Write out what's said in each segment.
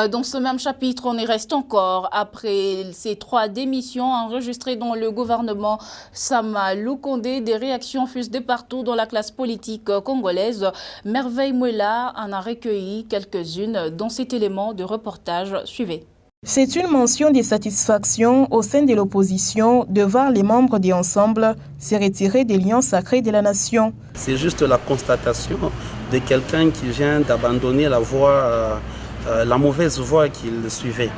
Dans ce même chapitre, on y reste encore après ces 3 démissions enregistrées dans le gouvernement Sama Lukonde. Des réactions fusent de partout dans la classe politique congolaise. Merveille Mouela en a recueilli quelques-unes dans cet élément de reportage. Suivez. C'est une mention de satisfaction au sein de l'opposition de voir les membres de Ensemble se retirer des lions sacrés de la nation. C'est juste la constatation de quelqu'un qui vient d'abandonner la voie, la mauvaise voie qu'il suivait.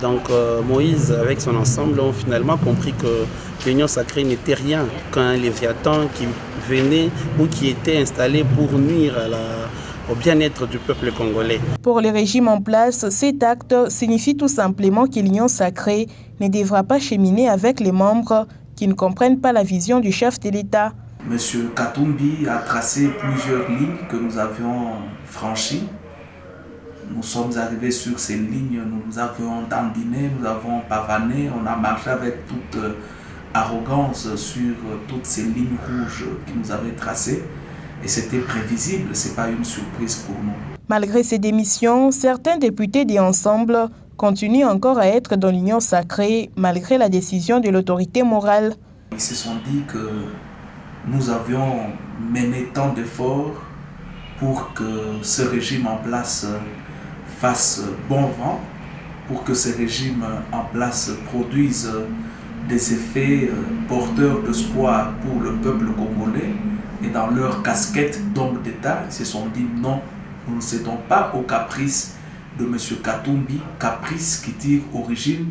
Donc Moïse, avec son ensemble, ont finalement compris que l'union sacrée n'était rien qu'un léviathan qui venait ou qui était installé pour nuire au bien-être du peuple congolais. Pour le régime en place, cet acte signifie tout simplement que l'union sacrée ne devra pas cheminer avec les membres qui ne comprennent pas la vision du chef de l'État. Monsieur Katumbi a tracé plusieurs lignes que nous avions franchies. Nous sommes arrivés sur ces lignes, nous avions dandiné, nous avons pavané, on a marché avec toute arrogance sur toutes ces lignes rouges qu'il nous avait tracées. Et c'était prévisible, ce n'est pas une surprise pour nous. Malgré ces démissions, certains députés d'Ensemble continuent encore à être dans l'union sacrée malgré la décision de l'autorité morale. Ils se sont dit que nous avions mené tant d'efforts pour que ce régime en place fasse bon vent, pour que ce régime en place produise des effets porteurs d'espoir pour le peuple congolais. Et dans leur casquette d'homme d'État, ils se sont dit non, nous ne cédons pas aux caprices de M. Katumbi, caprices qui tirent origine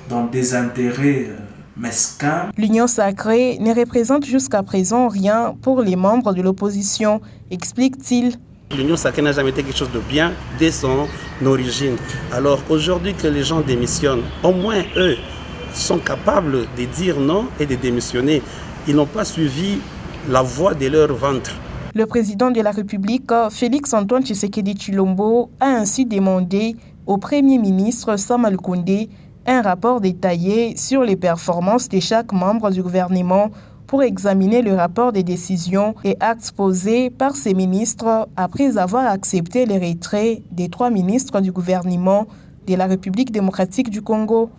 dans des intérêts mesquins. L'union sacrée ne représente jusqu'à présent rien pour les membres de l'opposition, explique-t-il. L'union sacrée n'a jamais été quelque chose de bien dès son origine. Alors aujourd'hui que les gens démissionnent, au moins eux sont capables de dire non et de démissionner. Ils n'ont pas suivi la voix de leur ventre. Le président de la République, Félix-Antoine Tshisekedi Tshilombo, a ainsi demandé au Premier ministre Sama Lukonde un rapport détaillé sur les performances de chaque membre du gouvernement pour examiner le rapport des décisions et actes posés par ces ministres après avoir accepté le retrait des 3 ministres du gouvernement de la République démocratique du Congo.